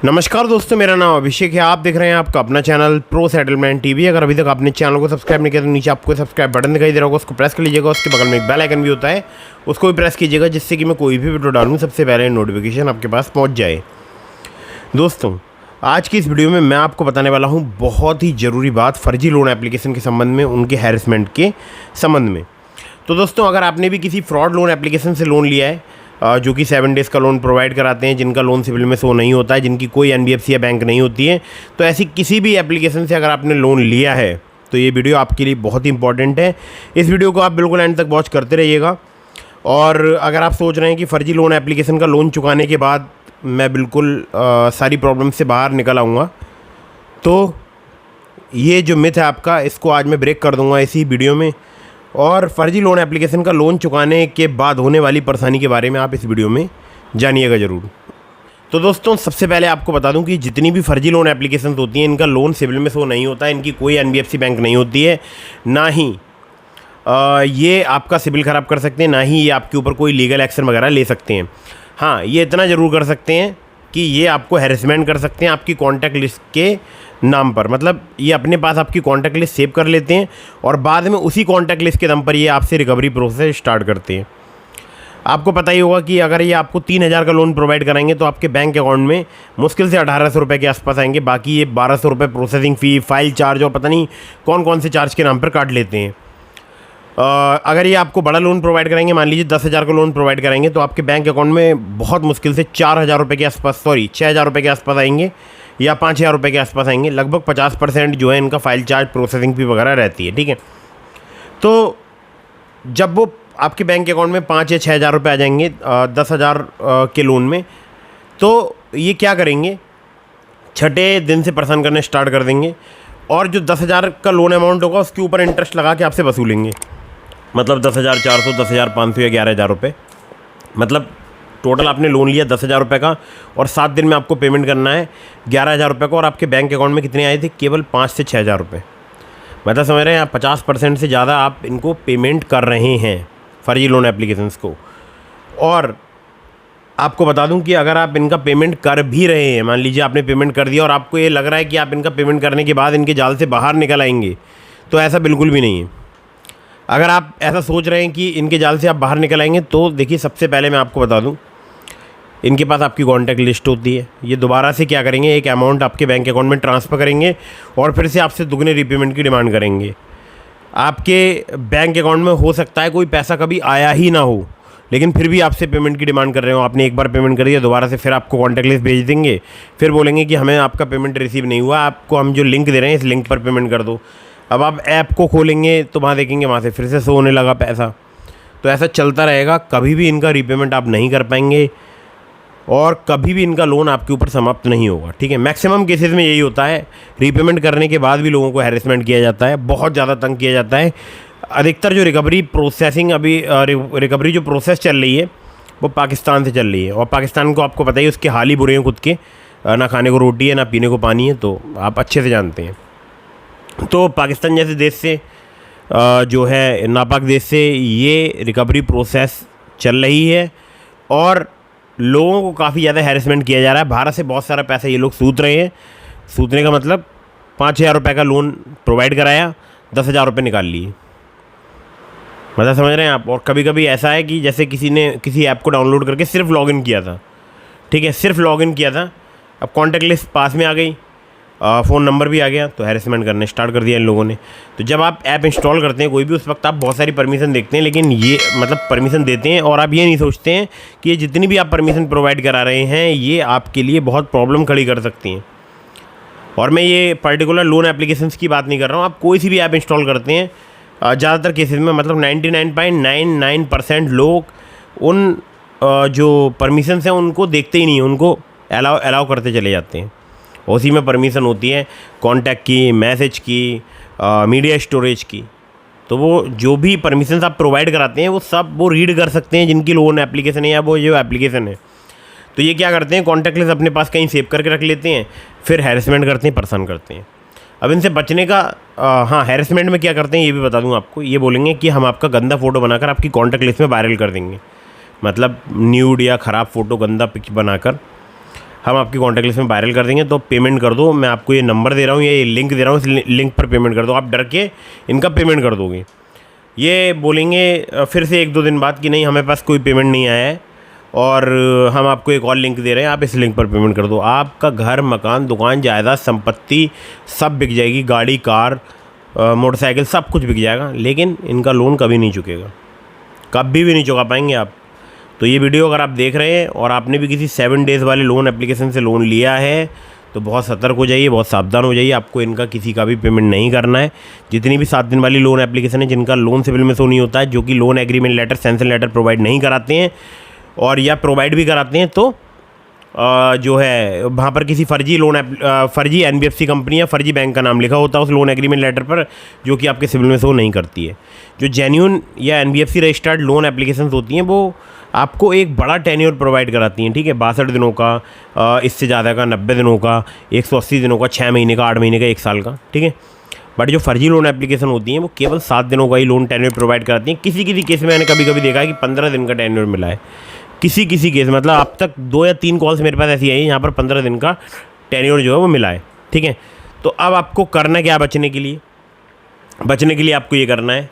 नमस्कार दोस्तों, मेरा नाम अभिषेक है। आप देख रहे हैं आपका अपना चैनल प्रो सेटलमेंट टीवी। अगर अभी तक आपने चैनल को सब्सक्राइब नहीं किया तो नीचे आपको सब्सक्राइब बटन दिखाई दे रहा होगा, उसको प्रेस कर लीजिएगा। उसके बगल में एक बेल आइकन भी होता है, उसको भी प्रेस कीजिएगा, जिससे कि मैं कोई भी वीडियो डालूँ सबसे पहले नोटिफिकेशन आपके पास पहुँच जाए। दोस्तों, आज की इस वीडियो में मैं आपको बताने वाला हूँ बहुत ही ज़रूरी बात फर्जी लोन एप्लीकेशन के संबंध में, उनके हैरेसमेंट के संबंध में। तो दोस्तों, अगर आपने भी किसी फ्रॉड लोन एप्लीकेशन से लोन लिया है जो कि 7 डेज़ का लोन प्रोवाइड कराते हैं, जिनका लोन सिविल में शो नहीं होता है, जिनकी कोई एनबीएफसी या बैंक नहीं होती है, तो ऐसी किसी भी एप्लीकेशन से अगर आपने लोन लिया है तो ये वीडियो आपके लिए बहुत ही इंपॉर्टेंट है। इस वीडियो को आप बिल्कुल एंड तक वॉच करते रहिएगा। और अगर आप सोच रहे हैं कि फ़र्जी लोन एप्लीकेशन का लोन चुकाने के बाद मैं बिल्कुल सारी प्रॉब्लम से बाहर निकल आऊँगा, तो ये जो मिथ है आपका, इसको आज मैं ब्रेक कर दूँगा इसी वीडियो में। और फ़र्जी लोन एप्लीकेशन का लोन चुकाने के बाद होने वाली परेशानी के बारे में आप इस वीडियो में जानिएगा ज़रूर। तो दोस्तों, सबसे पहले आपको बता दूं कि जितनी भी फ़र्जी लोन एप्लीकेशन होती हैं, इनका लोन सिविल में शो नहीं होता है, इनकी कोई एनबीएफसी बैंक नहीं होती है, ना ही ये आपका सिविल ख़राब कर सकते हैं, ना ही ये आपके ऊपर कोई लीगल एक्शन वगैरह ले सकते हैं। हाँ, ये इतना ज़रूर कर सकते हैं कि ये आपको हैरेसमेंट कर सकते हैं आपकी कॉन्टैक्ट लिस्ट के नाम पर। मतलब ये अपने पास आपकी कॉन्टैक्ट लिस्ट सेव कर लेते हैं और बाद में उसी कॉन्टैक्ट लिस्ट के दम पर ये आपसे रिकवरी प्रोसेस स्टार्ट करते हैं। आपको पता ही होगा कि अगर ये आपको 3,000 का लोन प्रोवाइड कराएंगे तो आपके बैंक अकाउंट में मुश्किल से 1,800 रुपये के आसपास आएंगे। बाकी ये 1,200 रुपये प्रोसेसिंग फ़ी, फाइल चार्ज और पता नहीं कौन कौन से चार्ज के नाम पर काट लेते हैं। अगर ये आपको बड़ा लोन प्रोवाइड कराएंगे, मान लीजिए 10,000 का लोन प्रोवाइड कराएंगे, तो आपके बैंक अकाउंट में बहुत मुश्किल से 4,000 रुपये के आसपास, 6,000 रुपये के आसपास आएंगे या 5,000 रुपये के आसपास आएंगे। लगभग 50% जो है इनका फाइल चार्ज, प्रोसेसिंग फी वगैरह रहती है। ठीक है, तो जब वो आपके बैंक अकाउंट में 5 या 6,000 रुपये आ जाएंगे 10,000 के लोन में, तो ये क्या करेंगे, छठे दिन से परेशान करने स्टार्ट कर देंगे और जो 10,000 का लोन अमाउंट होगा उसके ऊपर इंटरेस्ट लगा के आपसे वसूलेंगे। मतलब 10,400, 10,500 या 11,000 रुपये। मतलब टोटल आपने लोन लिया 10,000 रुपये का और 7 दिन में आपको पेमेंट करना है 11,000 रुपये का। और आपके बैंक अकाउंट में कितने आए थे? केवल 5 से 6,000 रुपये। मतलब समझ रहे हैं आप, 50% से ज़्यादा आप इनको पेमेंट कर रहे हैं फ़र्जी लोन एप्लीकेशंस को। और आपको बता दूं कि अगर आप इनका पेमेंट कर भी रहे हैं, मान लीजिए आपने पेमेंट कर दिया और आपको ये लग रहा है कि आप इनका पेमेंट करने के बाद इनके जाल से बाहर निकल आएंगे, तो ऐसा बिल्कुल भी नहीं है। अगर आप ऐसा सोच रहे हैं कि इनके जाल से आप बाहर निकल आएंगे, तो देखिए, सबसे पहले मैं आपको बता दूं, इनके पास आपकी कॉन्टैक्ट लिस्ट होती है। ये दोबारा से क्या करेंगे, एक अमाउंट आपके बैंक अकाउंट में ट्रांसफ़र करेंगे और फिर से आपसे दुगने रीपेमेंट की डिमांड करेंगे। आपके बैंक अकाउंट में हो सकता है कोई पैसा कभी आया ही ना हो, लेकिन फिर भी आपसे पेमेंट की डिमांड कर रहे हो। आपने एक बार पेमेंट कर दिया, दोबारा से फिर आपको कॉन्टैक्ट लिस्ट भेज देंगे, फिर बोलेंगे कि हमें आपका पेमेंट रिसीव नहीं हुआ, आपको हम जो लिंक दे रहे हैं इस लिंक पर पेमेंट कर दो। अब आप ऐप को खोलेंगे तो वहाँ देखेंगे वहाँ से फिर से शो होने लगा पैसा। तो ऐसा चलता रहेगा, कभी भी इनका रीपेमेंट आप नहीं कर पाएंगे और कभी भी इनका लोन आपके ऊपर समाप्त नहीं होगा। ठीक है, मैक्सिमम केसेस में यही होता है, रीपेमेंट करने के बाद भी लोगों को हैरेसमेंट किया जाता है, बहुत ज़्यादा तंग किया जाता है। अधिकतर जो रिकवरी प्रोसेसिंग अभी रिकवरी जो प्रोसेस चल रही है वो पाकिस्तान से चल रही है, और पाकिस्तान को आपको पता ही, उसके हाल ही बुरे हैं खुद के, ना खाने को रोटी है ना पीने को पानी है, तो आप अच्छे से जानते हैं। तो पाकिस्तान जैसे देश से जो है, नापाक देश से ये रिकवरी प्रोसेस चल रही है और लोगों को काफ़ी ज़्यादा हैरेसमेंट किया जा रहा है। भारत से बहुत सारा पैसा ये लोग सूत रहे हैं। सूतने का मतलब 5,000 रुपये का लोन प्रोवाइड कराया, 10,000 रुपये निकाल लिए। मतलब समझ रहे हैं आप। और कभी कभी ऐसा है कि जैसे किसी ने किसी ऐप को डाउनलोड करके सिर्फ लॉगिन किया था, ठीक है, सिर्फ लॉगिन किया था, अब कॉन्टैक्ट लिस्ट पास में आ गई, फ़ोन नंबर भी आ गया, तो हैरेसमेंट करने स्टार्ट कर दिया इन लोगों ने। तो जब आप ऐप इंस्टॉल करते हैं कोई भी, उस वक्त आप बहुत सारी परमिशन देखते हैं, लेकिन ये मतलब परमिशन देते हैं और आप ये नहीं सोचते हैं कि ये जितनी भी आप परमिशन प्रोवाइड करा रहे हैं ये आपके लिए बहुत प्रॉब्लम खड़ी कर सकती हैं। और मैं ये पर्टिकुलर लोन एप्लीकेशंस की बात नहीं कर रहा हूँ, आप कोई सी भी ऐप इंस्टॉल करते हैं, ज़्यादातर केसेस में, मतलब 99.99% लोग उन जो परमिशंस हैं उनको देखते ही नहीं हैं, उनको अलाउ करते चले जाते हैं। उसी में परमिशन होती है कॉन्टैक्ट की, मैसेज की, मीडिया स्टोरेज की। तो वो जो भी परमिशंस आप प्रोवाइड कराते हैं वो सब वो रीड कर सकते हैं जिनकी लोन एप्लीकेशन है या वो जो एप्लीकेशन है। तो ये क्या करते हैं, कॉन्टैक्ट लिस्ट अपने पास कहीं सेव करके रख लेते हैं, फिर हैरेसमेंट करते हैं, परेशान करते हैं। अब इनसे बचने का हाँ, हैरेसमेंट में क्या करते हैं ये भी बता दूं आपको। ये बोलेंगे कि हम आपका गंदा फ़ोटो बनाकर आपकी कॉन्टैक्ट लिस्ट में वायरल कर देंगे। मतलब न्यूड या ख़राब फ़ोटो, गंदा पिक बनाकर हम आपकी कॉन्टैक्ट लिस्ट में वायरल कर देंगे, तो पेमेंट कर दो। मैं आपको ये नंबर दे रहा हूँ, ये लिंक दे रहा हूँ, इस लिंक पर पेमेंट कर दो। आप डर के इनका पेमेंट कर दोगे, ये बोलेंगे फिर से 1-2 दिन बाद कि नहीं हमें पास कोई पेमेंट नहीं आया है और हम आपको एक और लिंक दे रहे हैं, आप इस लिंक पर पेमेंट कर दो। आपका घर, मकान, दुकान, जायदाद, संपत्ति सब बिक जाएगी, गाड़ी, कार, मोटरसाइकिल सब कुछ बिक जाएगा, लेकिन इनका लोन कभी नहीं चुकेगा, कभी भी नहीं चुका पाएंगे आप। तो ये वीडियो अगर आप देख रहे हैं और आपने भी किसी 7 डेज़ वाले लोन एप्लीकेशन से लोन लिया है तो बहुत सतर्क हो जाइए, बहुत सावधान हो जाइए। आपको इनका किसी का भी पेमेंट नहीं करना है। जितनी भी 7 दिन वाली लोन एप्लीकेशन है जिनका लोन सिविल में शो नहीं होता है, जो कि loan agreement letter, sanction letter provide नहीं कराते हैं और या प्रोवाइड भी कराते हैं तो जो है वहाँ पर किसी फर्जी NBFC कंपनी या फर्जी बैंक का नाम लिखा होता है उस लोन एग्रीमेंट लेटर पर, जो कि आपके सिविल में शो नहीं करती है। जो जेन्युइन या NBFC रजिस्टर्ड लोन एप्लीकेशंस होती हैं वो आपको एक बड़ा टेन्योर प्रोवाइड कराती हैं, ठीक है, 62 दिनों का, इससे ज़्यादा का, 90 दिनों का, 180 दिनों का, 6 महीने का, 8 महीने का, 1 साल का, ठीक है। बट जो फर्जी लोन एप्लीकेशन होती हैं वो केवल 7 दिनों का ही लोन टेन्योर प्रोवाइड कराती हैं। किसी केस में मैंने कभी देखा है कि 15 दिन का टेन्योर मिला है, किसी केस, मतलब अब तक 2 या 3 कॉल्स मेरे पास ऐसी आई हैं यहाँ पर 15 दिन का टेन्योर जो है वो मिला है, ठीक है। तो अब आपको करना क्या, बचने के लिए आपको ये करना है,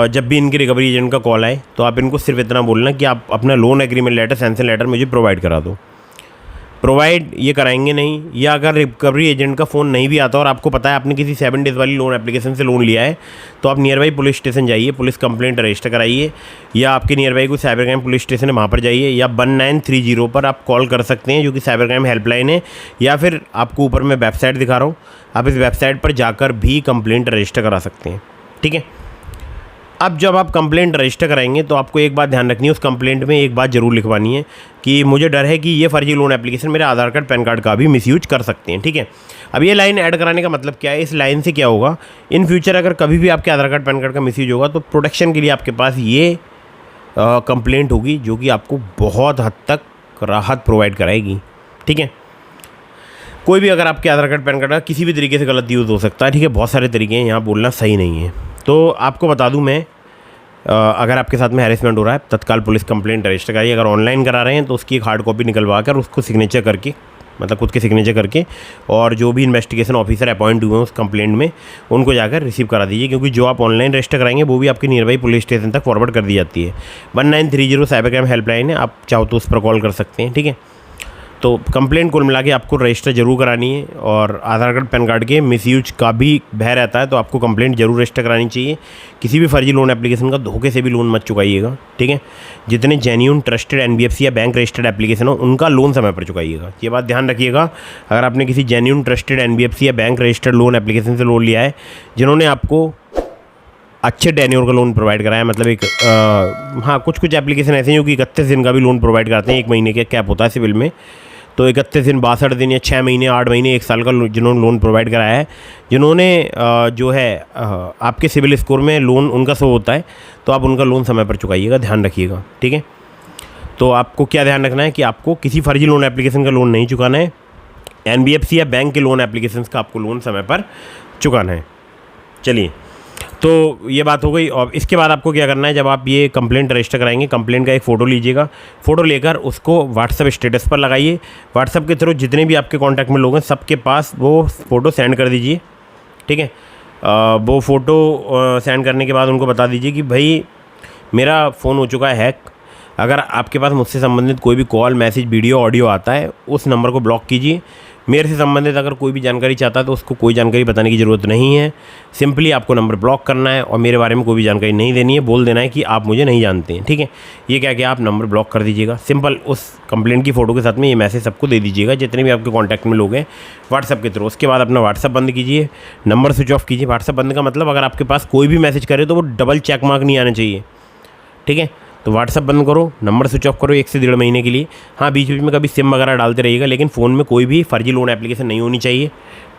जब भी इनके रिकवरी एजेंट का कॉल आए तो आप इनको सिर्फ इतना बोलना कि आप अपना loan agreement letter, sanction letter मुझे प्रोवाइड करा दो। प्रोवाइड ये कराएंगे नहीं, या अगर रिकवरी एजेंट का फ़ोन नहीं भी आता और आपको पता है आपने किसी 7 डेज़ वाली लोन एप्लीकेशन से लोन लिया है, तो आप नियर बाई पुलिस स्टेशन जाइए, पुलिस कंप्लेंट रजिस्टर कराइए, या आपके नियर बाई कोई साइबर क्राइम पुलिस स्टेशन है वहाँ पर जाइए, या 1930 पर आप कॉल कर सकते हैं जो कि साइबर क्राइम हेल्पलाइन है, या फिर आपको ऊपर मैं वेबसाइट दिखा रहा हूँ, आप इस वेबसाइट पर जाकर भी कंप्लेंट रजिस्टर करा सकते हैं, ठीक है। अब जब आप कंप्लेंट रजिस्टर कराएंगे तो आपको एक बात ध्यान रखनी है, उस कंप्लेंट में एक बात ज़रूर लिखवानी है कि मुझे डर है कि ये फर्जी लोन एप्लीकेशन मेरे आधार कार्ड, पैन कार्ड का भी मिसयूज कर सकते हैं, ठीक है। अब ये लाइन ऐड कराने का मतलब क्या है, इस लाइन से क्या होगा, इन फ्यूचर अगर कभी भी आपके आधार कार्ड, पैन कार्ड का मिसयूज होगा तो प्रोटेक्शन के लिए आपके पास ये कंप्लेंट होगी जो कि आपको बहुत हद तक राहत प्रोवाइड कराएगी, ठीक है। कोई भी अगर आपके आधार कार्ड, पैन कार्ड का किसी भी तरीके से गलत यूज़ हो सकता है, ठीक है, बहुत सारे तरीके हैं, यहाँ बोलना सही नहीं है। तो आपको बता दूं मैं, अगर आपके साथ में हैरेसमेंट हो रहा है तत्काल पुलिस कंप्लेंट रजिस्टर करिए। अगर ऑनलाइन करा रहे हैं तो उसकी एक हार्ड कॉपी निकलवा कर उसको सिग्नेचर करके, मतलब खुद के सिग्नेचर करके, और जो भी इन्वेस्टिगेशन ऑफिसर अपॉइंट हुए हैं उस कंप्लेंट में उनको जाकर रिसीव करा दीजिए, क्योंकि जो आप ऑनलाइन रजिस्टर कराएंगे वो भी आपके नियर बाई पुलिस स्टेशन तक फॉरवर्ड कर दी जाती है। 1930 साइबर क्राइम हेल्पलाइन है, आप चाहो तो उस पर कॉल कर सकते हैं, ठीक है। तो कंप्लेंट कुल मिला के आपको रजिस्टर जरूर करानी है, और आधार कार्ड, पैन कार्ड के मिसयूज का भी भय रहता है तो आपको कंप्लेंट जरूर रजिस्टर करानी चाहिए। किसी भी फर्जी लोन एप्लीकेशन का धोखे से भी लोन मत चुकाइएगा, ठीक है। जितने जेन्युइन ट्रस्टेड NBFC या बैंक रजिस्टर्ड एप्लीकेशन हो उनका लोन समय पर चुकाइएगा, ये बात ध्यान रखिएगा। अगर आपने किसी जेन्युइन ट्रस्टेड NBFC या बैंक रजिस्टर्ड लोन एप्लीकेशन से लोन लिया है, जिन्होंने आपको अच्छे टेन्योर का लोन प्रोवाइड कराया, मतलब एक हाँ, कुछ एप्लीकेशन ऐसे हैं जो कि 31 दिन का भी लोन प्रोवाइड कराते हैं, 1 महीने का कैप होता है सिविल में, तो 31 दिन, 62 दिन या 6 महीने, 8 महीने, 1 साल का जिन्होंने लोन प्रोवाइड कराया है, जिन्होंने जो है आपके सिविल स्कोर में लोन उनका शो होता है, तो आप उनका लोन समय पर चुकाइएगा, ध्यान रखिएगा, ठीक है। तो आपको क्या ध्यान रखना है कि आपको किसी फर्जी लोन एप्लीकेशन का लोन नहीं चुकाना है, NBFC या बैंक के लोन एप्लीकेशन का आपको लोन समय पर चुकाना है। चलिए, तो ये बात हो गई। और इसके बाद आपको क्या करना है, जब आप ये कंप्लेंट रजिस्टर कराएंगे, कंप्लेंट का एक फ़ोटो लीजिएगा, फ़ोटो लेकर उसको व्हाट्सएप स्टेटस पर लगाइए। व्हाट्सएप के थ्रू जितने भी आपके कांटेक्ट में लोग हैं सबके पास वो फ़ोटो सेंड कर दीजिए, ठीक है। वो फ़ोटो सेंड करने के बाद उनको बता दीजिए कि भाई मेरा फ़ोन हो चुका है हैक, अगर आपके पास मुझसे संबंधित कोई भी कॉल, मैसेज, वीडियो, ऑडियो आता है उस नंबर को ब्लॉक कीजिए। मेरे से संबंधित अगर कोई भी जानकारी चाहता है तो उसको कोई जानकारी बताने की ज़रूरत नहीं है, सिंपली आपको नंबर ब्लॉक करना है और मेरे बारे में कोई भी जानकारी नहीं देनी है, बोल देना है कि आप मुझे नहीं जानते हैं, ठीक है। ये क्या कि आप नंबर ब्लॉक कर दीजिएगा, सिंपल उस कंप्लेंट की फ़ोटो के साथ में ये मैसेज सबको दे दीजिएगा जितने भी आपके कॉन्टैक्ट में लोग हैं व्हाट्सएप के थ्रू। उसके बाद अपना व्हाट्सएप बंद कीजिए, नंबर स्विच ऑफ कीजिए। व्हाट्सएप बंद का मतलब अगर आपके पास कोई भी मैसेज करे तो वो डबल चेक मार्क नहीं आना चाहिए, ठीक है। तो व्हाट्सअप बंद करो, नंबर स्विच ऑफ करो 1 से 1.5 महीने के लिए। हाँ, बीच बीच में कभी सिम वगैरह डालते रहिएगा, लेकिन फ़ोन में कोई भी फर्जी लोन एप्लीकेशन नहीं होनी चाहिए,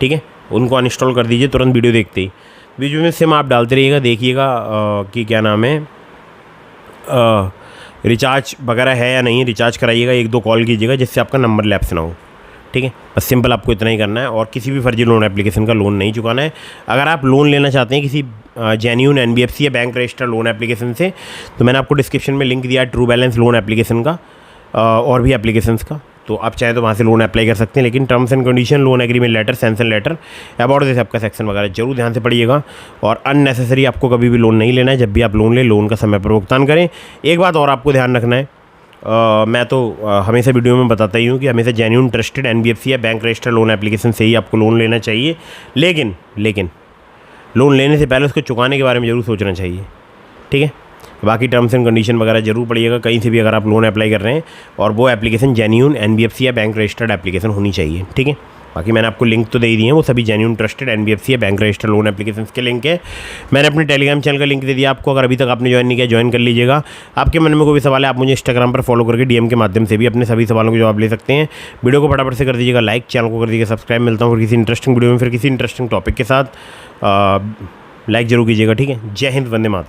ठीक है। उनको अनइंस्टॉल कर दीजिए तुरंत वीडियो देखते ही। बीच बीच में सिम आप डालते रहिएगा, देखिएगा कि क्या नाम है, रिचार्ज वगैरह है या नहीं, रिचार्ज कराइएगा, 1-2 कॉल कीजिएगा जिससे आपका नंबर लैप्स ना हो, ठीक है। बस सिंपल आपको इतना ही करना है और किसी भी फर्जी लोन एप्लीकेशन का लोन नहीं चुकाना है। अगर आप लोन लेना चाहते हैं किसी जेन्युइन NBFC या बैंक रजिस्टर्ड लोन एप्लीकेशन से, तो मैंने आपको डिस्क्रिप्शन में लिंक दिया है ट्रू बैलेंस लोन एप्लीकेशन का और भी एप्लीकेशंस का, तो आप चाहे तो वहाँ से लोन अप्लाई कर सकते हैं। लेकिन terms and condition, loan agreement letter, sanction letter, about this आपका सेक्शन वगैरह जरूर ध्यान से पढ़िएगा। और अननेसेसरी आपको कभी भी लोन नहीं लेना है। जब भी आप लोन लें, लोन का समय पर भुगतान करें। एक बात और आपको ध्यान रखना है, मैं तो हमेशा वीडियो में बताता ही हूँ कि हमेशा जेन्युइन ट्रस्टेड एनबीएफसी या बैंक रजिस्टर्ड लोन एप्लीकेशन से ही आपको लोन लेना चाहिए। लेकिन लोन लेने से पहले उसको चुकाने के बारे में ज़रूर सोचना चाहिए, ठीक है। बाकी टर्म्स एंड कंडीशन वगैरह जरूर पढ़िएगा कहीं से भी अगर आप लोन अप्लाई कर रहे हैं, और वो एप्लीकेशन जेन्युइन एनबीएफसी या बैंक रजिस्टर्ड एप्लीकेशन होनी चाहिए, ठीक है। बाकी मैंने आपको लिंक तो दे दिए हैं, वो सभी जेन्युइन ट्रस्टेड एनबीएफसी या बैंक रजिस्टर्ड लोन एप्लीकेशन के लिंक है। मैंने अपने टेलीग्राम चैनल का लिंक दे दिया आपको, अगर अभी तक आपने ज्वाइन नहीं किया ज्वाइन कर लीजिएगा। आपके मन में कोई भी सवाल है, आप मुझे इंस्टाग्राम पर फॉलो करके डीएम के माध्यम से भी अपने सभी सवालों के जवाब ले सकते हैं। वीडियो को फटाफट से कर दीजिएगा लाइक, चैनल को कर दीजिएगा सब्सक्राइब। मिलता हूँ फिर किसी इंटरेस्टिंग वीडियो में, फिर किसी इंटरेस्टिंग टॉपिक के साथ। लाइक जरूर कीजिएगा, ठीक है। जय हिंद, वंदे मातरम।